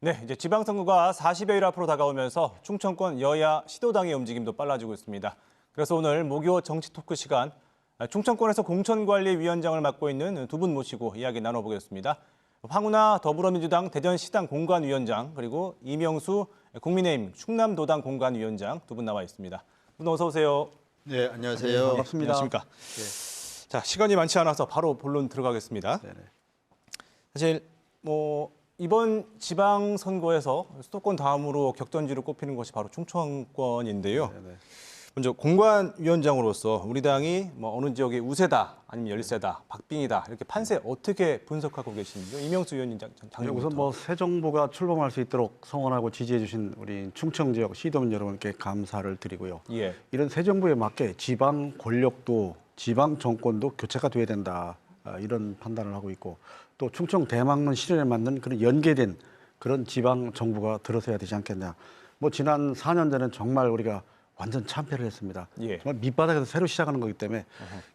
네, 이제 지방선거가 40여일 앞으로 다가오면서 충청권 여야 시도당의 움직임도 빨라지고 있습니다. 그래서 오늘 목요 정치 토크 시간, 충청권에서 공천관리위원장을 맡고 있는 두 분 모시고 이야기 나눠보겠습니다. 황운하 더불어민주당 대전시당 공관위원장, 그리고 이명수 국민의힘 충남도당 공관위원장 두 분 나와 있습니다. 두 분 어서 오세요. 네, 안녕하세요. 반갑습니다. 안녕하십니까. 네. 자, 시간이 많지 않아서 바로 본론 들어가겠습니다. 네네. 사실 이번 지방선거에서 수도권 다음으로 격전지로 꼽히는 것이 바로 충청권인데요. 네네. 먼저 공관위원장으로서 우리 당이 어느 지역이 우세다, 아니면 열세다, 박빙이다 이렇게 판세 어떻게 분석하고 계십니까? 이명수 위원장 우선 새 정부가 출범할 수 있도록 성원하고 지지해 주신 우리 충청 지역 시도민 여러분께 감사를 드리고요. 예. 이런 새 정부에 맞게 지방 권력도 지방 정권도 교체가 돼야 된다. 이런 판단을 하고 있고 또 충청 대망론 실현에 맞는 그런 연계된 그런 지방 정부가 들어서야 되지 않겠냐. 지난 4년 전엔 정말 우리가 완전 참패를 했습니다. 예. 정말 밑바닥에서 새로 시작하는 거기 때문에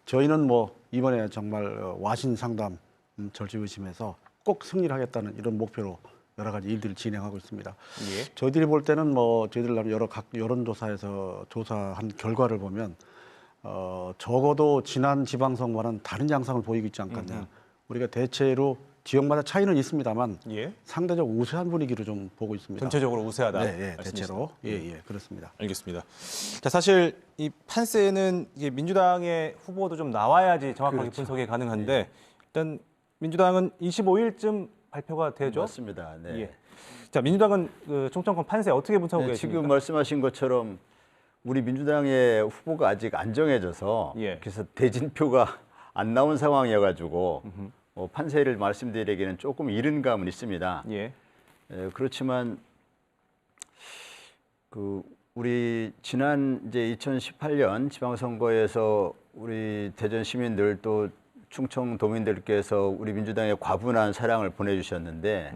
저희는 이번에 정말 와신 상담 절치부심해서 꼭 승리를 하겠다는 이런 목표로 여러 가지 일들을 진행하고 있습니다. 예. 저희들이 볼 때는 저희들 여러 각 여론조사에서 조사한 결과를 보면 적어도 지난 지방선거와는 다른 양상을 보이고 있지 않겠냐. 우리가 대체로 지역마다 차이는 있습니다만 예. 상대적 우세한 분위기를 좀 보고 있습니다. 전체적으로 우세하다. 네, 대체로. 예, 그렇습니다. 알겠습니다. 자, 사실 이 판세는 이게 민주당의 후보도 좀 나와야지 정확하게 그렇죠. 분석이 가능한데 일단 민주당은 25일쯤 발표가 되죠? 맞습니다. 네. 예. 자, 민주당은 그 충청권 판세 어떻게 분석하고 계십니까? 지금 말씀하신 것처럼 우리 민주당의 후보가 아직 안 정해져서 예. 그래서 대진표가 안 나온 상황이어가지고 판세를 말씀드리기에는 조금 이른 감은 있습니다. 예. 그렇지만 우리 지난 이제 2018년 지방선거에서 우리 대전 시민들 또 충청 도민들께서 우리 민주당에 과분한 사랑을 보내주셨는데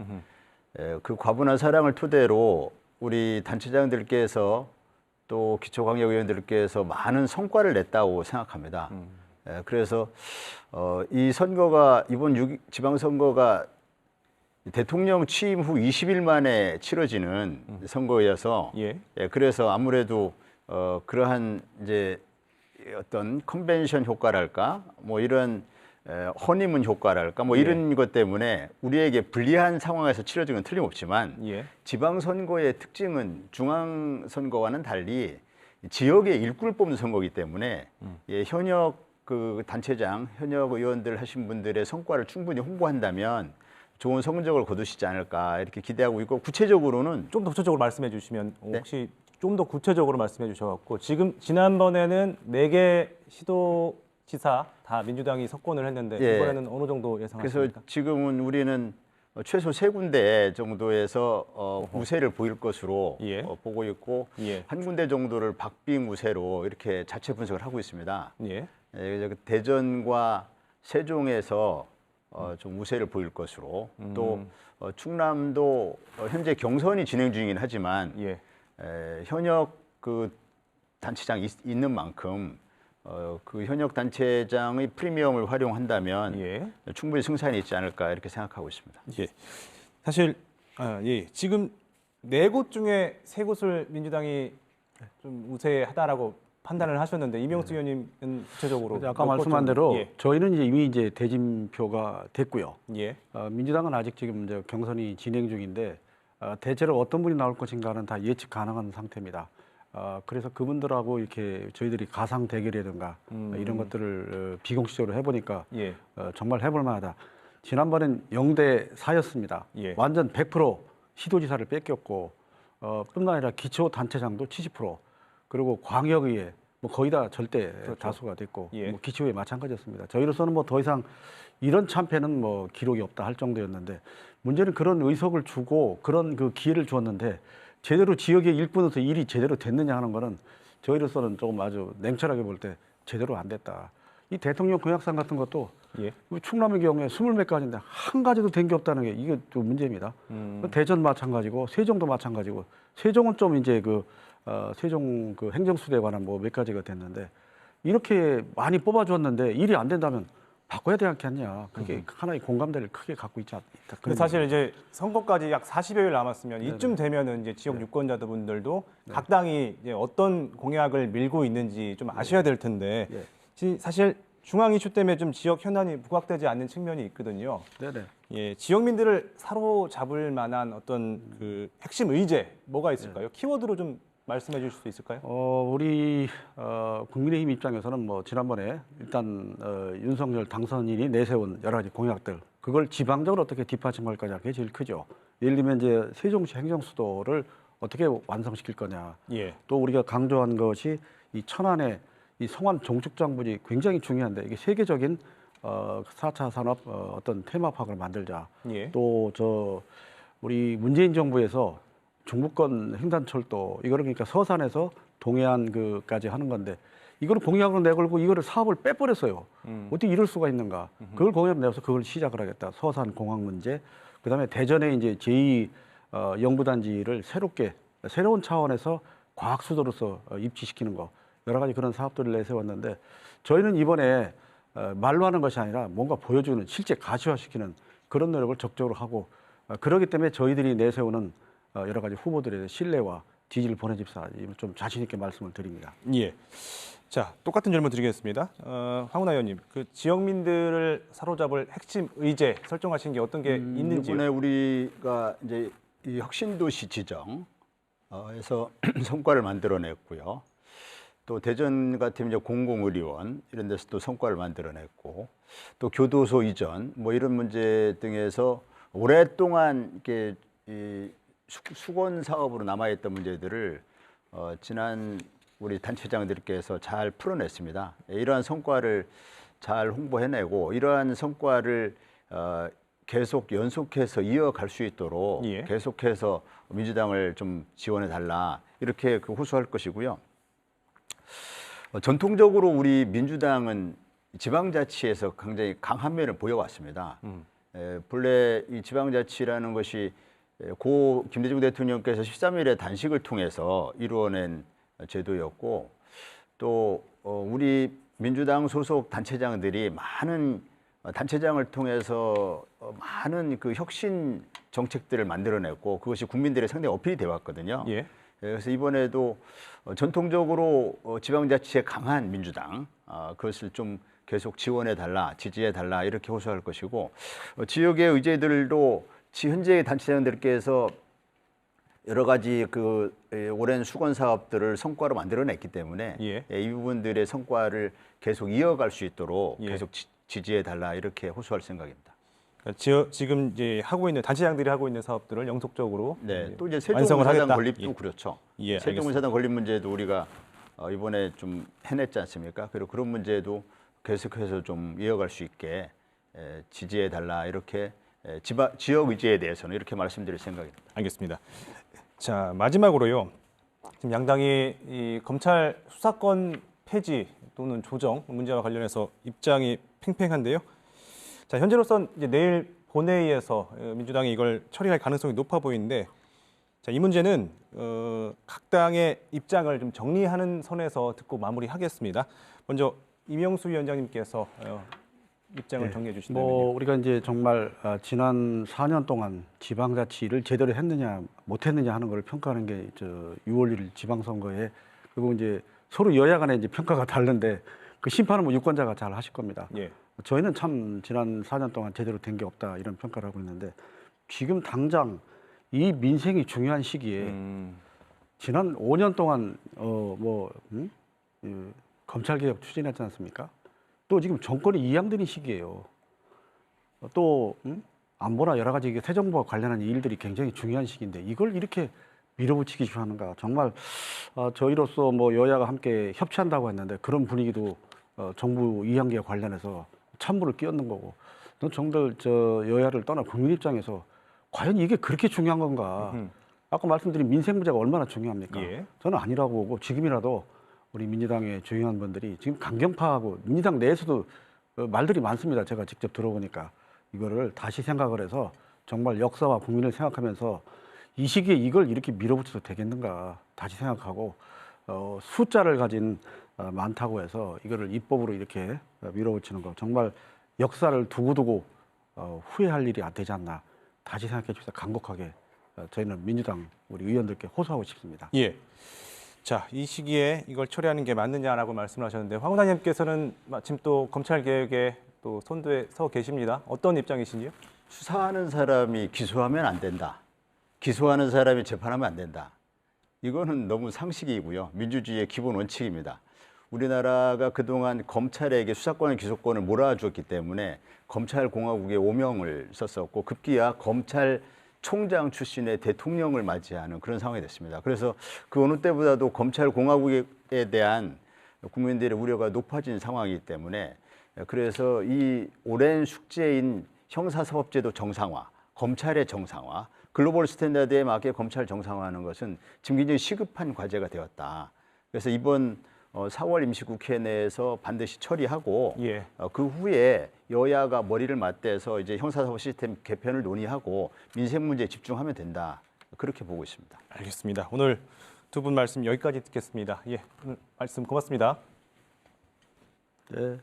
그 과분한 사랑을 토대로 우리 단체장들께서 또 기초광역위원들께서 많은 성과를 냈다고 생각합니다. 그래서 이 선거가 이번 지방선거가 대통령 취임 후 20일 만에 치러지는 선거여서 예. 그래서 아무래도 그러한 이제 어떤 컨벤션 효과랄까 이런 허니문 효과랄까 이런 것 때문에 우리에게 불리한 상황에서 치러지는 건 틀림없지만 예. 지방선거의 특징은 중앙선거와는 달리 지역의 일꾼을 뽑는 선거이기 때문에 현역 그 단체장, 현역 의원들 하신 분들의 성과를 충분히 홍보한다면 좋은 성적을 거두시지 않을까 이렇게 기대하고 있고 구체적으로는 좀 더 구체적으로 말씀해 주시면 네? 혹시 좀 더 구체적으로 말씀해 주셔갖고 지난번에는 4개 시도지사 다 민주당이 석권을 했는데 예. 이번에는 어느 정도 예상하십니까? 그래서 지금은 우리는 최소 3군데 정도에서 우세를 보일 것으로 예. 보고 있고 예. 한 군데 정도를 박빙 우세로 이렇게 자체 분석을 하고 있습니다. 예. 대전과 세종에서 좀 우세를 보일 것으로 또 충남도 현재 경선이 진행 중이긴 하지만 예. 현역 그 단체장이 있는 만큼 그 현역 단체장의 프리미엄을 활용한다면 예. 충분히 승산이 있지 않을까 이렇게 생각하고 있습니다. 예. 사실 지금 4곳 중에 3곳을 민주당이 좀 우세하다라고 판단을 하셨는데 이명수 의원님은 구체적으로 아까 말씀한 대로 예. 저희는 이미 대진표가 됐고요. 예. 민주당은 아직 지금 경선이 진행 중인데 대체로 어떤 분이 나올 것인가는 다 예측 가능한 상태입니다. 그래서 그분들하고 이렇게 저희들이 가상 대결이라든가 이런 것들을 비공식적으로 해보니까 예. 정말 해볼 만하다. 지난번엔 0대 4였습니다. 예. 완전 100% 시도지사를 뺏겼고 뿐만 아니라 기초단체장도 70% 그리고 광역의회 거의 다 절대 그렇죠. 다수가 됐고 예. 기초의회 마찬가지였습니다. 저희로서는 더 이상 이런 참패는 기록이 없다 할 정도였는데 문제는 그런 의석을 주고 그런 그 기회를 주었는데 제대로 지역의 일꾼으로서 일이 제대로 됐느냐 하는 거는 저희로서는 조금 아주 냉철하게 볼 때 제대로 안 됐다. 이 대통령 공약상 같은 것도 예. 충남의 경우에 20몇 가지인데 한 가지도 된 게 없다는 게 이게 좀 문제입니다. 대전 마찬가지고 세종도 마찬가지고 세종은 좀 이제 세종 행정수도에 관한 몇 가지가 됐는데 이렇게 많이 뽑아주었는데 일이 안 된다면 바꿔야 되지 않겠냐. 그게 하나의 공감대를 크게 갖고 있지 않다. 근데 사실 이제 선거까지 약 40여일 남았으면 네네. 이쯤 되면은 이제 지역 네. 유권자분들도 각 당이 이제 어떤 공약을 밀고 있는지 좀 아셔야 될 텐데 예. 사실 중앙 이슈 때문에 좀 지역 현안이 부각되지 않는 측면이 있거든요. 네네. 예, 지역민들을 사로잡을 만한 어떤 그 핵심 의제 뭐가 있을까요? 키워드로 좀 말씀해 주실 수 있을까요? 우리 국민의힘 입장에서는 뭐 지난번에 일단 윤석열 당선인이 내세운 여러 가지 공약들 그걸 지방적으로 어떻게 뒷받침할 거냐 그게 제일 크죠. 예를 들면 이제 세종시 행정수도를 어떻게 완성시킬 거냐. 예. 또 우리가 강조한 것이 이 천안의 이 성완 종축장부지 굉장히 중요한데 이게 세계적인 4차 산업 어떤 테마파크를 만들자. 예. 또 우리 문재인 정부에서 중부권 횡단철도 이거를 그러니까 서산에서 동해안 그까지 하는 건데 이거를 공약으로 내걸고 이거를 사업을 빼버렸어요. 어떻게 이럴 수가 있는가? 그걸 공약으로 내서 그걸 시작을 하겠다. 서산 공항 문제, 그다음에 대전에 이제 제2 영부단지를 새로운 차원에서 과학 수도로서 입지시키는 거 여러 가지 그런 사업들을 내세웠는데 저희는 이번에 말로 하는 것이 아니라 뭔가 보여주는 실제 가시화시키는 그런 노력을 적극적으로 하고 그렇기 때문에 저희들이 내세우는 여러 가지 후보들의 신뢰와 지지를 보내집사 좀 자신 있게 말씀을 드립니다. 예. 자, 똑같은 질문 드리겠습니다. 황운하 의원님, 그 지역민들을 사로잡을 핵심 의제 설정하신 게 어떤 게 있는지요? 이번에 우리가 이제 이 혁신도시 지정에서 성과를 만들어냈고요. 또 대전 같은 이제 공공의료원 이런 데서 또 성과를 만들어냈고 또 교도소 이전 뭐 이런 문제 등에서 오랫동안 이렇게 이 수건 사업으로 남아있던 문제들을 지난 우리 단체장들께서 잘 풀어냈습니다. 이러한 성과를 잘 홍보해내고 이러한 성과를 계속 연속해서 이어갈 수 있도록 예. 계속해서 민주당을 좀 지원해 달라 이렇게 호소할 것이고요. 전통적으로 우리 민주당은 지방자치에서 굉장히 강한 면을 보여왔습니다. 본래 이 지방자치라는 것이 고 김대중 대통령께서 13일의 단식을 통해서 이루어낸 제도였고 또 우리 민주당 소속 단체장들이 많은 단체장을 통해서 많은 그 혁신 정책들을 만들어냈고 그것이 국민들의 상당히 어필이 되어 왔거든요. 예. 그래서 이번에도 전통적으로 지방자치에 강한 민주당 그것을 좀 계속 지원해 달라, 지지해 달라 이렇게 호소할 것이고 지역의 의제들도 현재 단체장들께서 여러 가지 그 오랜 수건 사업들을 성과로 만들어냈기 때문에 예. 이 부분들의 성과를 계속 이어갈 수 있도록 예. 계속 지지해 달라 이렇게 호소할 생각입니다. 그러니까 지금 이제 하고 있는 단체장들이 하고 있는 사업들을 영속적으로 네, 또 이제 완성을 세종문사당 하겠다. 건립도 예. 그렇죠. 예, 세종문사당 건립 문제도 우리가 이번에 좀 해냈지 않습니까? 그리고 그런 문제도 계속해서 좀 이어갈 수 있게 지지해 달라 이렇게 지역 의제에 대해서는 이렇게 말씀드릴 생각입니다. 알겠습니다. 자, 마지막으로요. 지금 양당이 이 검찰 수사권 폐지 또는 조정 문제와 관련해서 입장이 팽팽한데요. 자, 현재로선 이제 내일 본회의에서 민주당이 이걸 처리할 가능성이 높아 보이는데, 자, 이 문제는 각 당의 입장을 좀 정리하는 선에서 듣고 마무리하겠습니다. 먼저 이명수 위원장님께서 입장을 정리해 주신다면요. 뭐 우리가 이제 정말 지난 4년 동안 지방자치를 제대로 했느냐 못했느냐 하는 걸 평가하는 게 6월 1일 지방선거에 그리고 이제 서로 여야 간에 이제 평가가 다른데 그 심판은 뭐 유권자가 잘 하실 겁니다. 예. 저희는 참 지난 4년 동안 제대로 된 게 없다 이런 평가를 하고 있는데 지금 당장 이 민생이 중요한 시기에 지난 5년 동안 검찰개혁 추진했지 않습니까? 또 지금 정권이 이양되는 시기예요. 또 안보나 여러 가지 새 정부와 관련한 일들이 굉장히 중요한 시기인데 이걸 이렇게 밀어붙이기 좋아하는가? 정말 저희로서 뭐 여야가 함께 협치한다고 했는데 그런 분위기도 정부 이양계와 관련해서 찬물을 끼얹는 거고. 정말 여야를 떠나 국민 입장에서 과연 이게 그렇게 중요한 건가? 아까 말씀드린 민생 문제가 얼마나 중요합니까? 예. 저는 아니라고 보고 지금이라도 우리 민주당의 중요한 분들이 지금 강경파하고 민주당 내에서도 말들이 많습니다. 제가 직접 들어보니까 이거를 다시 생각을 해서 정말 역사와 국민을 생각하면서 이 시기에 이걸 이렇게 밀어붙여도 되겠는가 다시 생각하고 숫자를 가진 많다고 해서 이거를 입법으로 이렇게 밀어붙이는 거 정말 역사를 두고두고 후회할 일이 안 되지 않나 다시 생각해 주셔서 간곡하게 저희는 민주당 우리 의원들께 호소하고 싶습니다. 예. 자, 이 시기에 이걸 처리하는 게 맞느냐라고 말씀을 하셨는데 황 의원님께서는 마침 또 검찰 개혁에 또 선두에 서 계십니다. 어떤 입장이신지요? 수사하는 사람이 기소하면 안 된다. 기소하는 사람이 재판하면 안 된다. 이거는 너무 상식이고요. 민주주의의 기본 원칙입니다. 우리나라가 그동안 검찰에게 수사권과 기소권을 몰아주었기 때문에 검찰공화국의 오명을 썼었고 급기야 검찰총장 출신의 대통령을 맞이하는 그런 상황이 됐습니다. 그래서 그 어느 때보다도 검찰공화국에 대한 국민들의 우려가 높아진 상황이기 때문에 그래서 이 오랜 숙제인 형사사법제도 정상화, 검찰의 정상화, 글로벌 스탠다드에 맞게 검찰 정상화하는 것은 지금 굉장히 시급한 과제가 되었다. 그래서 이번 4월 임시국회 내에서 반드시 처리하고 예. 그 후에 여야가 머리를 맞대서 이제 형사사법 시스템 개편을 논의하고 민생 문제에 집중하면 된다. 그렇게 보고 있습니다. 알겠습니다. 오늘 두 분 말씀 여기까지 듣겠습니다. 예, 오늘 말씀 고맙습니다. 네.